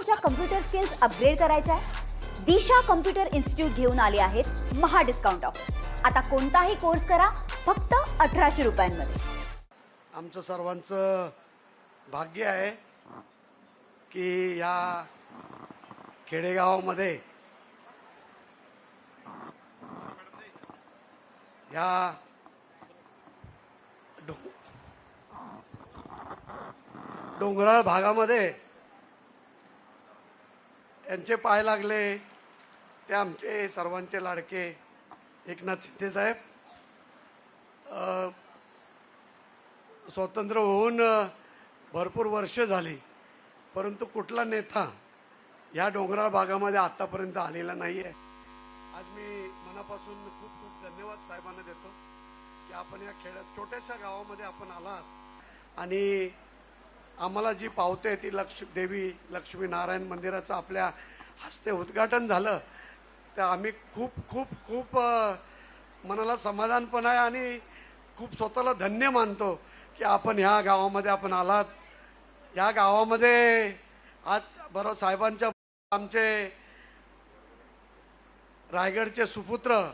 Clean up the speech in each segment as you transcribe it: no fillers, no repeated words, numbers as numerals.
तुमच्या computer skills upgrade करायच्या आहे? दिशा कम्प्युटर इन्स्टिट्यूट घेऊन आले आहेत महा डिस्काउंट ऑफर. आता कोणताही कोर्स करा फक्त 1800 रुपयांमध्ये. आमचं सर्वांचं भाग्य आहे की या खेडेगावामध्ये या डोंगराळ भागामध्ये यांचे पाय लागले ते आमचे सर्वांचे लाडके एकनाथ शिंदे साहेब. स्वतंत्र होऊन भरपूर वर्ष झाली, परंतु कुठला नेता या डोंगराळ भागामध्ये आतापर्यंत आलेला नाही आहे. आज मी मनापासून खूप खूप धन्यवाद साहेबांना देतो की आपण या छोट्याशा गावामध्ये आपण आलात आणि आम्हाला जी पावते ती देवी लक्ष्मी नारायण मंदिराचं आपल्या हस्ते उद्घाटन झालं, तर आम्ही खूप खूप खूप मनाला समाधान पण आहे आणि खूप स्वतःला धन्य मानतो की आपण ह्या गावामध्ये आपण आलात. या गावामध्ये आज बरोबर साहेबांच्या आमचे रायगडचे सुपुत्र,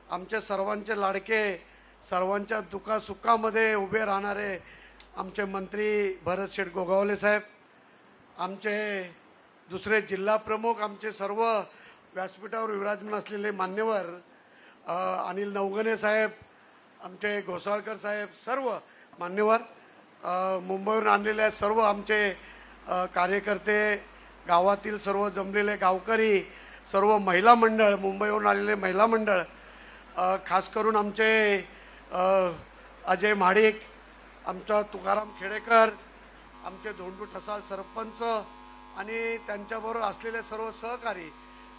आमचे सर्वांचे लाडके, सर्वांच्या दुःखासुखामध्ये उभे राहणारे आमचे मंत्री भरत शेठ गोगावले साहेब, आमचे दुसरे जिल्हा प्रमुख, आमचे सर्व व्यासपीठावर विराजमान असलेले मान्यवर, अनिल नवगणे साहेब, आमचे घोसाळकर साहेब, सर्व मान्यवर, मुंबईवरून आणलेले सर्व आमचे कार्यकर्ते, गावातील सर्व जमलेले गावकरी, सर्व महिला मंडळ, मुंबईवरून आलेले महिला मंडळ, खास करून आमचे अजय महाडिक, आमचा तुकाराम खेडेकर, आमचे धोंडू ठसाळ सरपंच आणि त्यांच्याबरोबर असलेले सर्व सहकारी,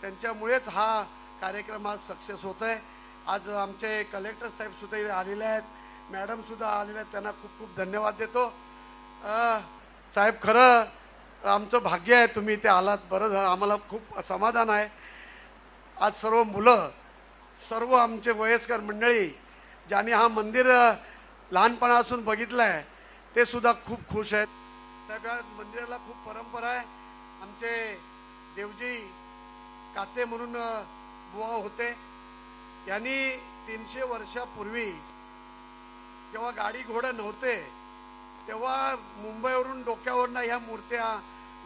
त्यांच्यामुळेच हा कार्यक्रम आज सक्सेस होत आहे. आज आमचे कलेक्टर साहेब सुद्धा आलेले आहेत, मॅडम सुद्धा आलेले आहेत, त्यांना खूप खूप धन्यवाद देतो. साहेब, खरं आमचं भाग्य आहे तुम्ही इथे आलात, बरं झालं, आम्हाला खूप समाधान आहे. आज सर्व मुलं, सर्व आमचे वयस्कर मंडळी ज्यांनी हा मंदिर लहानपणापासून बघितलं आहे ते सुद्धा खूप खुश आहेत. साहेब, या मंदिराला खूप परंपरा आहे. आमचे देवजी काते म्हणून बुवा होते, यांनी 300 वर्षापूर्वी जेव्हा गाडी घोडं नव्हते तेव्हा मुंबईवरून डोक्यावरनं ह्या मूर्त्या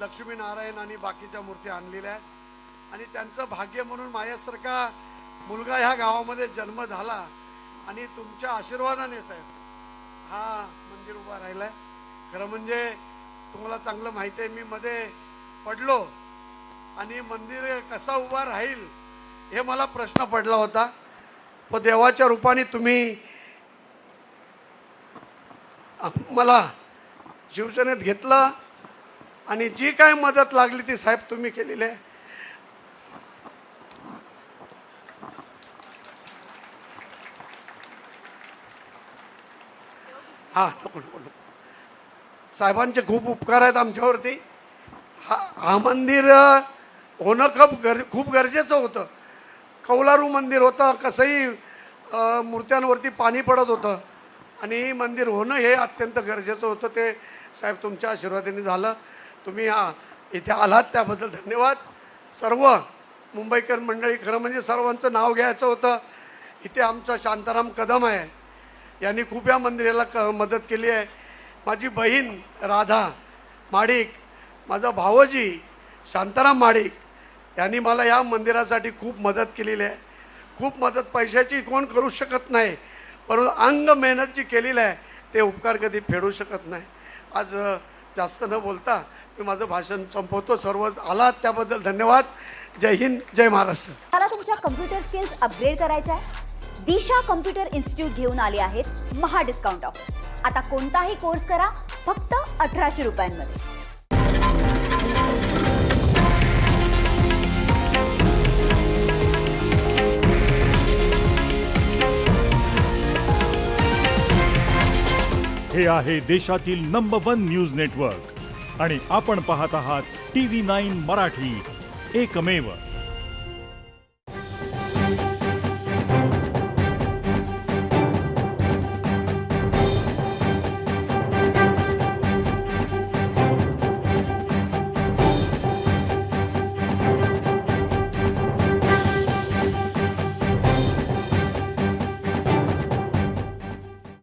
लक्ष्मीनारायण आणि बाकीच्या मूर्त्या आणलेल्या आहेत आणि त्यांचं भाग्य म्हणून माझ्यासारखा मुलगा ह्या गावामध्ये जन्म झाला आणि तुमच्या आशीर्वादाने साहेब हा मंदिर उभा राहिलाय. खरं म्हणजे तुम्हाला चांगलं माहिती आहे, मी मध्ये पडलो आणि मंदिर कसा उभा राहील हे मला प्रश्न पडला होता, पण देवाच्या रूपाने तुम्ही मला शिवसेनेत घेतलं आणि जी काय मदत लागली ती साहेब तुम्ही केलेली आहे. हा, नको नको नको, साहेबांचे खूप उपकार आहेत आमच्यावरती. हा मंदिर होणं खूप गरजेचं होतं. कौलारू मंदिर होतं, कसंही मूर्त्यांवरती पाणी पडत होतं आणि मंदिर होणं हे अत्यंत गरजेचं होतं. ते साहेब तुमच्या आशीर्वादाने झालं. तुम्ही इथे आलात त्याबद्दल धन्यवाद. सर्व मुंबईकर मंडळी, खरं म्हणजे सर्वांचं नाव घ्यायचं होतं. इथे आमचा शांताराम कदम आहे, यांनी खूप या मंदिराला मदत केली आहे. माझी बहीण राधा माडिक, माझा भावजी शांताराम माडिक, यांनी मला या मंदिरासाठी खूप मदत केलेली आहे. खूप मदत पैशाची कोण करू शकत नाही, परंतु अंग मेहनत जी केलेली आहे ते उपकार कधी फेडू शकत नाही. आज जास्त न बोलता मी माझं भाषण संपवतो. सर्व आलात त्याबद्दल धन्यवाद. जय हिंद, जय महाराष्ट्र. मला तुमच्या कम्प्युटर स्किल्स अपग्रेड करायच्या आहे? दिशा कम्प्युटर इन्स्टिट्यूट घेऊन आले आहेत महा डिस्काउंट ऑफर. आता कोणताही कोर्स करा फक्त 1800 रुपयांमध्ये. हे आहे देशातील नंबर 1 न्यूज नेटवर्क आणि आपण पाहत आहात TV9 मराठी, एकमेव.